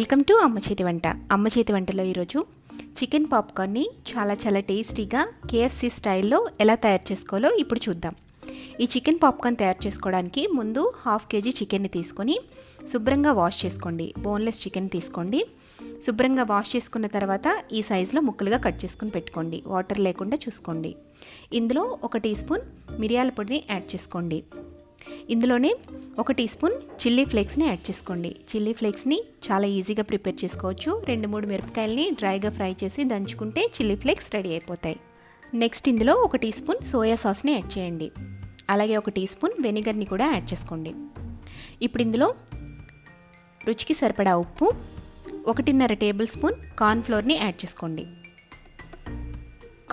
Welcome to అమ్మ చేతి వంట. అమ్మ చేతి వంటలో ఈరోజు చికెన్ పాప్కార్న్ని చాలా టేస్టీగా కేఎఫ్సి స్టైల్లో ఎలా తయారు చేసుకోవాలో ఇప్పుడు చూద్దాం. ఈ చికెన్ పాప్కార్న్ తయారు చేసుకోవడానికి ముందు 1/2 kg చికెన్ని తీసుకొని శుభ్రంగా వాష్ చేసుకోండి. బోన్లెస్ చికెన్ తీసుకోండి. శుభ్రంగా వాష్ చేసుకున్న తర్వాత ఈ సైజులో ముక్కలుగా కట్ చేసుకుని పెట్టుకోండి. వాటర్ లేకుండా చూసుకోండి. ఇందులో 1 టీ స్పూన్ మిరియాల పొడిని యాడ్ చేసుకోండి. ఇందులోనే 1 టీ స్పూన్ చిల్లీ ఫ్లేక్స్ని యాడ్ చేసుకోండి. చిల్లీ ఫ్లేక్స్ని చాలా ఈజీగా ప్రిపేర్ చేసుకోవచ్చు. 2-3 మిరపకాయలని డ్రైగా ఫ్రై చేసి దంచుకుంటే చిల్లీ ఫ్లేక్స్ రెడీ అయిపోతాయి. నెక్స్ట్ ఇందులో 1 టీ స్పూన్ సోయా సాస్ని యాడ్ చేయండి. అలాగే 1 టీ స్పూన్ వెనిగర్ని కూడా యాడ్ చేసుకోండి. ఇప్పుడు ఇందులో రుచికి సరిపడా ఉప్పు, 1.5 టేబుల్ స్పూన్ కార్న్ఫ్లోర్ని యాడ్ చేసుకోండి.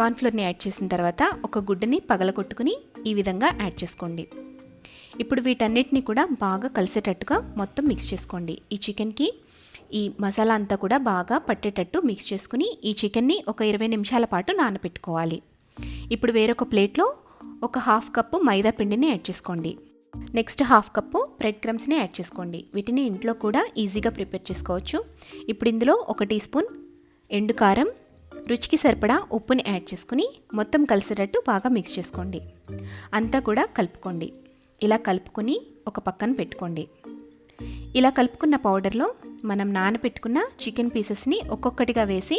కార్న్ఫ్లోర్ని యాడ్ చేసిన తర్వాత ఒక గుడ్డని పగలగొట్టుకుని ఈ విధంగా యాడ్ చేసుకోండి. ఇప్పుడు వీటన్నిటిని కూడా బాగా కలిసేటట్టుగా మొత్తం మిక్స్ చేసుకోండి. ఈ చికెన్కి ఈ మసాలా అంతా కూడా బాగా పట్టేటట్టు మిక్స్ చేసుకుని ఈ చికెన్ని ఒక 20 నిమిషాల పాటు నానబెట్టుకోవాలి. ఇప్పుడు వేరొక ప్లేట్లో ఒక 1/2 కప్పు మైదా పిండిని యాడ్ చేసుకోండి. నెక్స్ట్ 1/2 కప్పు బ్రెడ్ క్రమ్స్ని యాడ్ చేసుకోండి. వీటిని ఇంట్లో కూడా ఈజీగా ప్రిపేర్ చేసుకోవచ్చు. ఇప్పుడు ఇందులో 1 టీ స్పూన్ ఎండు కారం, రుచికి సరిపడా ఉప్పుని యాడ్ చేసుకుని మొత్తం కలిసేటట్టు బాగా మిక్స్ చేసుకోండి. అంతా కూడా కలుపుకోండి. ఇలా కలుపుకొని ఒక పక్కన పెట్టుకోండి. ఇలా కలుపుకున్న పౌడర్లో మనం నానబెట్టుకున్న చికెన్ పీసెస్ని ఒక్కొక్కటిగా వేసి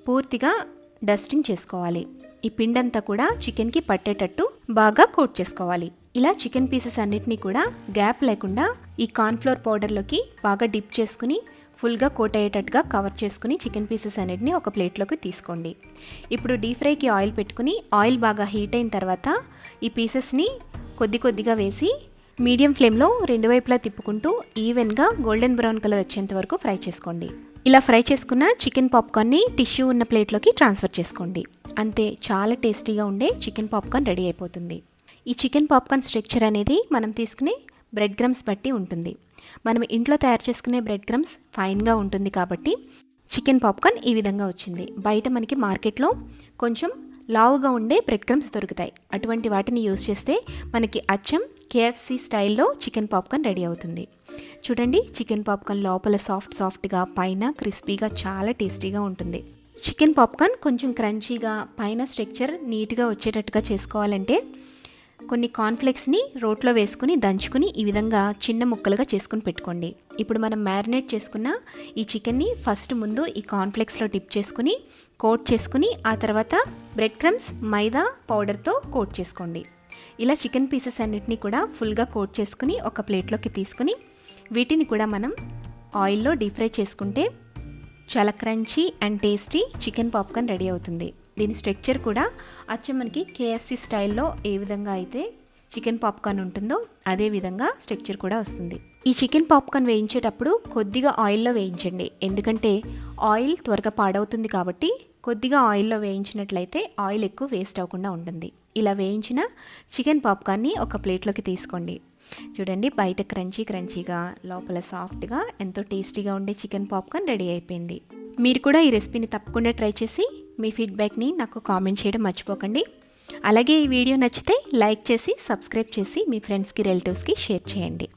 పూర్తిగా డస్టింగ్ చేసుకోవాలి. ఈ పిండంతా కూడా చికెన్కి పట్టేటట్టు బాగా కోట్ చేసుకోవాలి. ఇలా చికెన్ పీసెస్ అన్నిటినీ కూడా గ్యాప్ లేకుండా ఈ కార్న్ఫ్లోర్ పౌడర్లోకి బాగా డిప్ చేసుకుని ఫుల్గా కోట్ అయ్యేటట్టుగా కవర్ చేసుకుని చికెన్ పీసెస్ అన్నిటిని ఒక ప్లేట్లోకి తీసుకోండి. ఇప్పుడు డీప్ ఫ్రైకి ఆయిల్ పెట్టుకుని ఆయిల్ బాగా హీట్ అయిన తర్వాత ఈ పీసెస్ని కొద్దిగా వేసి మీడియం ఫ్లేమ్లో 2 వైపులా తిప్పుకుంటూ ఈవెన్గా గోల్డెన్ బ్రౌన్ కలర్ వచ్చేంత వరకు ఫ్రై చేసుకోండి. ఇలా ఫ్రై చేసుకున్న చికెన్ పాప్కార్న్ని టిష్యూ ఉన్న ప్లేట్లోకి ట్రాన్స్ఫర్ చేసుకోండి. అంతే, చాలా టేస్టీగా ఉండే చికెన్ పాప్కార్న్ రెడీ అయిపోతుంది. ఈ చికెన్ పాప్కార్న్ స్ట్రక్చర్ అనేది మనం తీసుకునే బ్రెడ్ క్రమ్స్ బట్టి ఉంటుంది. మనం ఇంట్లో తయారు చేసుకునే బ్రెడ్ క్రమ్స్ ఫైన్గా ఉంటుంది కాబట్టి చికెన్ పాప్కార్న్ ఈ విధంగా వచ్చింది. బయట మనకి మార్కెట్లో కొంచెం లావుగా ఉండే బ్రెడ్ క్రమ్స్ దొరుకుతాయి. అటువంటి వాటిని యూజ్ చేస్తే మనకి అచ్చం కేఎఫ్సి స్టైల్లో చికెన్ పాప్కార్న్ రెడీ అవుతుంది. చూడండి, చికెన్ పాప్కార్న్ లోపల సాఫ్ట్గా పైన క్రిస్పీగా చాలా టేస్టీగా ఉంటుంది. చికెన్ పాప్కార్న్ కొంచెం క్రంచీగా పైన స్ట్రక్చర్ నీట్గా వచ్చేటట్టుగా చేసుకోవాలంటే కొన్ని కార్న్ఫ్లెక్స్ని రోట్లో వేసుకుని దంచుకుని ఈ విధంగా చిన్న ముక్కలుగా చేసుకుని పెట్టుకోండి. ఇప్పుడు మనం మ్యారినేట్ చేసుకున్న ఈ చికెన్ని ఫస్ట్ ముందు ఈ కార్న్ఫ్లెక్స్లో డిప్ చేసుకుని కోట్ చేసుకుని ఆ తర్వాత బ్రెడ్ క్రమ్స్ మైదా పౌడర్తో కోట్ చేసుకోండి. ఇలా చికెన్ పీసెస్ అన్నిటినీ కూడా ఫుల్గా కోట్ చేసుకుని ఒక ప్లేట్లోకి తీసుకుని వీటిని కూడా మనం ఆయిల్లో డీప్ ఫ్రై చేసుకుంటే చాలా crunchy and tasty chicken popcorn ready అవుతుంది. దీని స్ట్రక్చర్ కూడా అచ్చం మనకి కేఎఫ్సి స్టైల్లో ఏ విధంగా అయితే చికెన్ పాప్కార్న్ ఉంటుందో అదే విధంగా స్ట్రక్చర్ కూడా వస్తుంది. ఈ చికెన్ పాప్కార్న్ వేయించేటప్పుడు కొద్దిగా ఆయిల్లో వేయించండి. ఎందుకంటే ఆయిల్ త్వరగా పాడవుతుంది కాబట్టి కొద్దిగా ఆయిల్లో వేయించినట్లయితే ఆయిల్ ఎక్కువ వేస్ట్ అవ్వకుండా ఉంటుంది. ఇలా వేయించిన చికెన్ పాప్కార్న్ని ఒక ప్లేట్లోకి తీసుకోండి. చూడండి, బయట క్రంచీగా లోపల సాఫ్ట్గా ఎంతో టేస్టీగా ఉండే చికెన్ పాప్కార్న్ రెడీ అయిపోయింది. మీరు కూడా ఈ రెసిపీని తప్పకుండా ట్రై చేసి మీ ఫీడ్బ్యాక్ని నాకు కామెంట్ చేయడం మర్చిపోకండి. అలాగే ఈ వీడియో నచ్చితే లైక్ చేసి సబ్స్క్రైబ్ చేసి మీ ఫ్రెండ్స్కి రిలేటివ్స్కి షేర్ చేయండి.